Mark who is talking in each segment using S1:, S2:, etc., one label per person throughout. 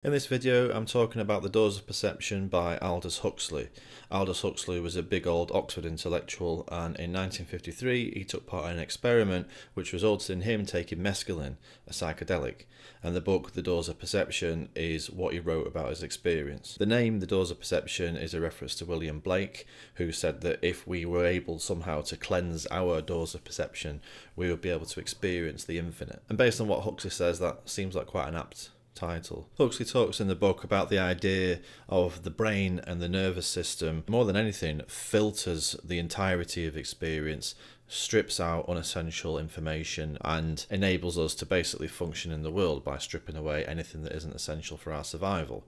S1: In this video, I'm talking about The Doors of Perception by Aldous Huxley. Aldous Huxley was a big old Oxford intellectual, and in 1953 he took part in an experiment which resulted in him taking mescaline, a psychedelic, and the book The Doors of Perception is what he wrote about his experience. The name The Doors of Perception is a reference to William Blake, who said that if we were able somehow to cleanse our doors of perception, we would be able to experience the infinite. And based on what Huxley says, that seems like quite an apt title. Huxley talks in the book about the idea of the brain and the nervous system, more than anything, filters the entirety of experience, strips out unessential information, and enables us to basically function in the world by stripping away anything that isn't essential for our survival.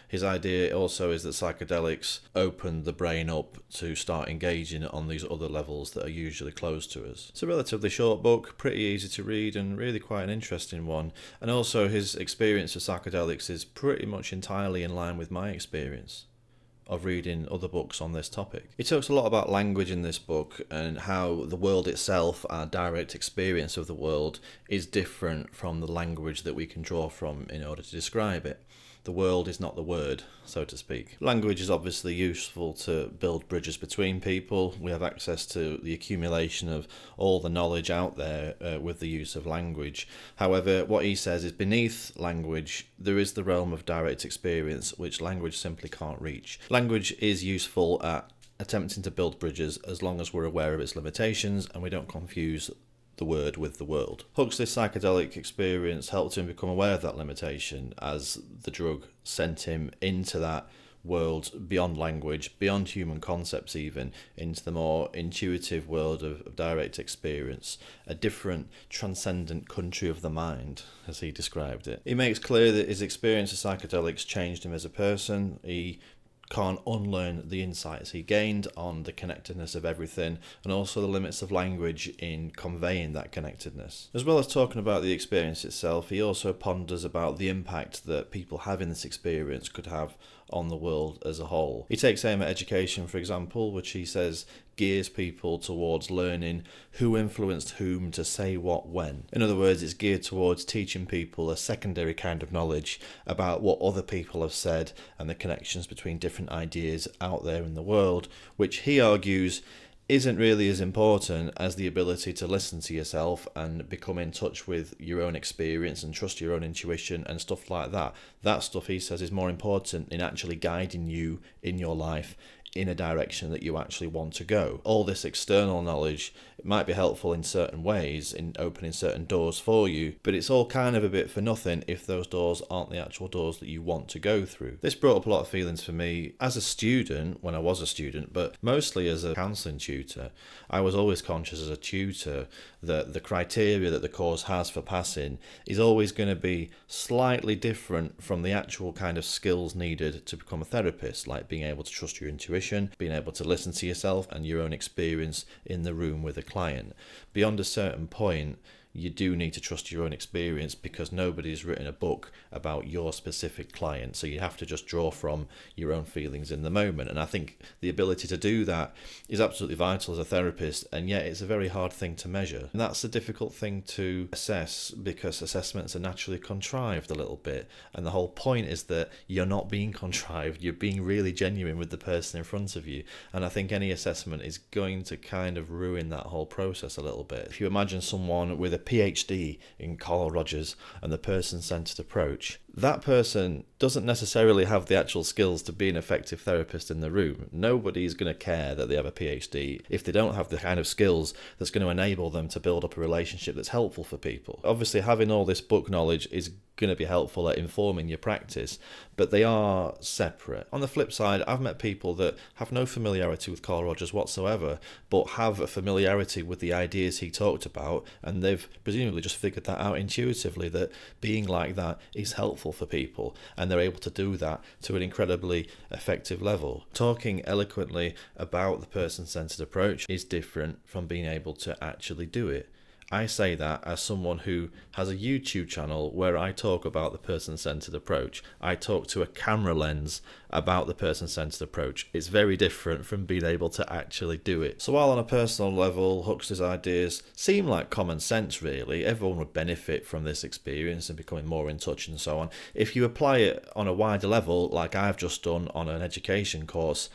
S1: His idea also is that psychedelics open the brain up to start engaging on these other levels that are usually closed to us. It's a relatively short book, pretty easy to read and really quite an interesting one. And also his experience of psychedelics is pretty much entirely in line with my experience of reading other books on this topic. He talks a lot about language in this book and how the world itself, our direct experience of the world, is different from the language that we can draw from in order to describe it. The world is not the word, so to speak. Language is obviously useful to build bridges between people. We have access to the accumulation of all the knowledge out there with the use of language. However, what he says is beneath language, there is the realm of direct experience, which language simply can't reach. Language is useful at attempting to build bridges as long as we're aware of its limitations and we don't confuse the word with the world. Huxley's psychedelic experience helped him become aware of that limitation as the drug sent him into that world beyond language, beyond human concepts even, into the more intuitive world of direct experience, a different transcendent country of the mind, as he described it. He makes clear that his experience of psychedelics changed him as a person. He can't unlearn the insights he gained on the connectedness of everything and also the limits of language in conveying that connectedness. As well as talking about the experience itself, he also ponders about the impact that people having this experience could have on the world as a whole. He takes aim at education, for example, which he says gears people towards learning who influenced whom to say what when. In other words, it's geared towards teaching people a secondary kind of knowledge about what other people have said and the connections between different ideas out there in the world, which he argues isn't really as important as the ability to listen to yourself and become in touch with your own experience and trust your own intuition and stuff like that. That stuff, he says, is more important in actually guiding you in your life in a direction that you actually want to go. All this external knowledge, it might be helpful in certain ways in opening certain doors for you, but it's all kind of a bit for nothing if those doors aren't the actual doors that you want to go through. This brought up a lot of feelings for me as a student, when I was a student, but mostly as a counselling tutor. I was always conscious as a tutor that the criteria that the course has for passing is always going to be slightly different from the actual kind of skills needed to become a therapist, like being able to trust your intuition, being able to listen to yourself and your own experience in the room with a client. Beyond a certain point, you do need to trust your own experience because nobody's written a book about your specific client, so you have to just draw from your own feelings in the moment. And I think the ability to do that is absolutely vital as a therapist, and yet it's a very hard thing to measure. And that's a difficult thing to assess because assessments are naturally contrived a little bit, and the whole point is that you're not being contrived, you're being really genuine with the person in front of you. And I think any assessment is going to kind of ruin that whole process a little bit. If you imagine someone with a PhD in Carl Rogers and the person-centered approach, that person doesn't necessarily have the actual skills to be an effective therapist in the room. Nobody's going to care that they have a PhD if they don't have the kind of skills that's going to enable them to build up a relationship that's helpful for people. Obviously, having all this book knowledge is going to be helpful at informing your practice, but they are separate. On the flip side, I've met people that have no familiarity with Carl Rogers whatsoever, but have a familiarity with the ideas he talked about, and they've presumably just figured that out intuitively, that being like that is helpful for people, and they're able to do that to an incredibly effective level. Talking eloquently about the person-centered approach is different from being able to actually do it. I say that as someone who has a YouTube channel where I talk about the person-centered approach. I talk to a camera lens about the person-centered approach. It's very different from being able to actually do it. So while on a personal level, Huxley's ideas seem like common sense really, everyone would benefit from this experience and becoming more in touch and so on. If you apply it on a wider level, like I've just done on an education course,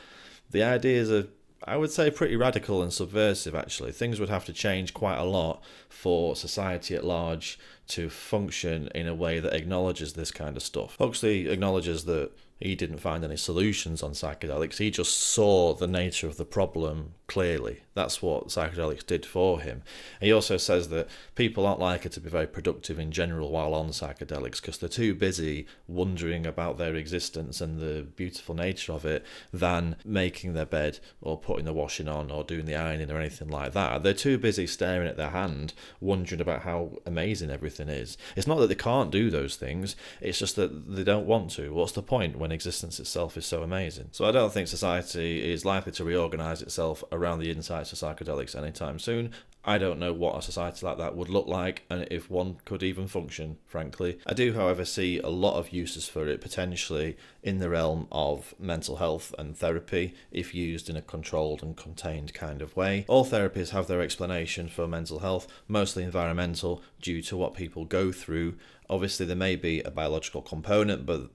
S1: the ideas are, I would say, pretty radical and subversive actually. Things would have to change quite a lot for society at large to function in a way that acknowledges this kind of stuff. Huxley acknowledges that he didn't find any solutions on psychedelics, he just saw the nature of the problem clearly. That's what psychedelics did for him. He also says that people aren't likely to be very productive in general while on psychedelics because they're too busy wondering about their existence and the beautiful nature of it than making their bed or putting the washing on or doing the ironing or anything like that. They're too busy staring at their hand wondering about how amazing everything is. It's not that they can't do those things, it's just that they don't want to. What's the point when existence itself is so amazing? So I don't think society is likely to reorganise itself around the insights of psychedelics anytime soon. I don't know what a society like that would look like and if one could even function, frankly. I do, however, see a lot of uses for it potentially in the realm of mental health and therapy if used in a controlled and contained kind of way. All therapies have their explanation for mental health, mostly environmental, due to what people go through. Obviously, there may be a biological component, but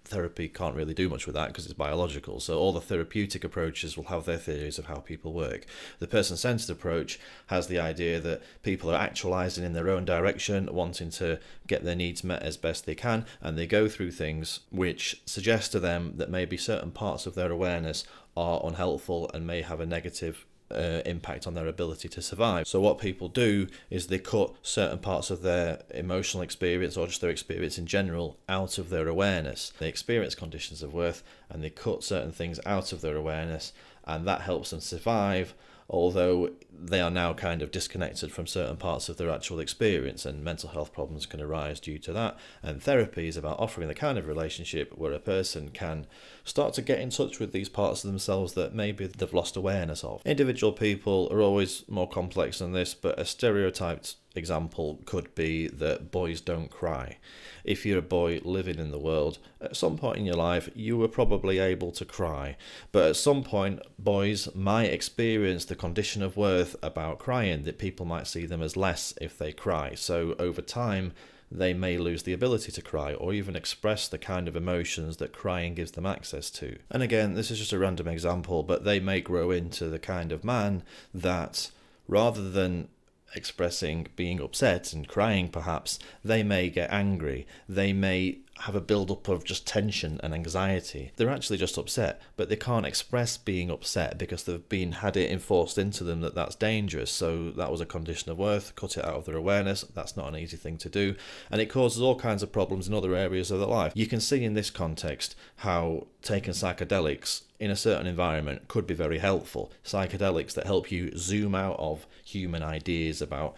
S1: therapy can't really do much with that because it's biological. So all the therapeutic approaches will have their theories of how people work. The person-centered approach has the idea that people are actualizing in their own direction, wanting to get their needs met as best they can, and they go through things which suggest to them that maybe certain parts of their awareness are unhelpful and may have a negative impact on their ability to survive. So what people do is they cut certain parts of their emotional experience or just their experience in general out of their awareness. They experience conditions of worth and they cut certain things out of their awareness, and that helps them survive, although they are now kind of disconnected from certain parts of their actual experience, and mental health problems can arise due to that. And therapy is about offering the kind of relationship where a person can start to get in touch with these parts of themselves that maybe they've lost awareness of. Individual people are always more complex than this, but a stereotyped example could be that boys don't cry. If you're a boy living in the world, at some point in your life you were probably able to cry, but at some point boys might experience the condition of worth about crying, that people might see them as less if they cry. So over time they may lose the ability to cry or even express the kind of emotions that crying gives them access to. And again, this is just a random example, but they may grow into the kind of man that, rather than expressing being upset and crying perhaps, they may get angry. They may have a build-up of just tension and anxiety. They're actually just upset, but they can't express being upset because they've had it enforced into them that that's dangerous. So that was a condition of worth, cut it out of their awareness. That's not an easy thing to do, and it causes all kinds of problems in other areas of their life. You can see in this context how taking psychedelics in a certain environment could be very helpful. Psychedelics that help you zoom out of human ideas about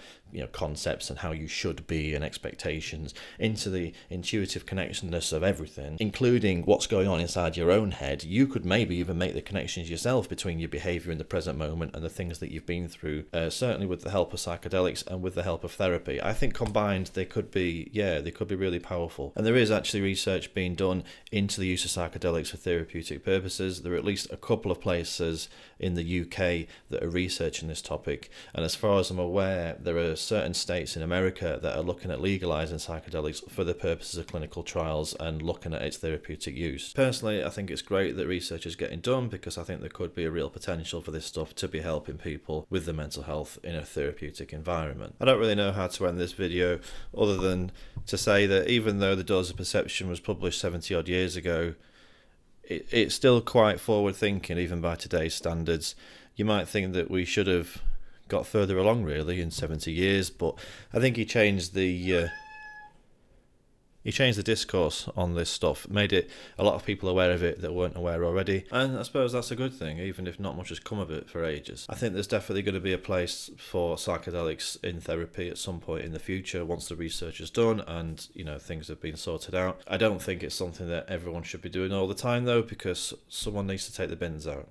S1: concepts and how you should be and expectations into the intuitive connectedness of everything, including what's going on inside your own head. You could maybe even make the connections yourself between your behaviour in the present moment and the things that you've been through, certainly with the help of psychedelics and with the help of therapy. I think combined they could be really powerful. And there is actually research being done into the use of psychedelics for therapeutic purposes. There are at least a couple of places in the UK that are researching this topic, and as far as I'm aware, there are certain states in America that are looking at legalizing psychedelics for the purposes of clinical trials and looking at its therapeutic use. Personally, I think it's great that research is getting done because I think there could be a real potential for this stuff to be helping people with their mental health in a therapeutic environment. I don't really know how to end this video other than to say that even though The Doors of Perception was published 70 odd years ago, it's still quite forward thinking even by today's standards. You might think that we should have got further along really in 70 years, but I think he changed the discourse on this stuff, made it a lot of people aware of it that weren't aware already, and I suppose that's a good thing, even if not much has come of it for ages. I think there's definitely going to be a place for psychedelics in therapy at some point in the future once the research is done and things have been sorted out. I don't think it's something that everyone should be doing all the time though, because someone needs to take the bins out.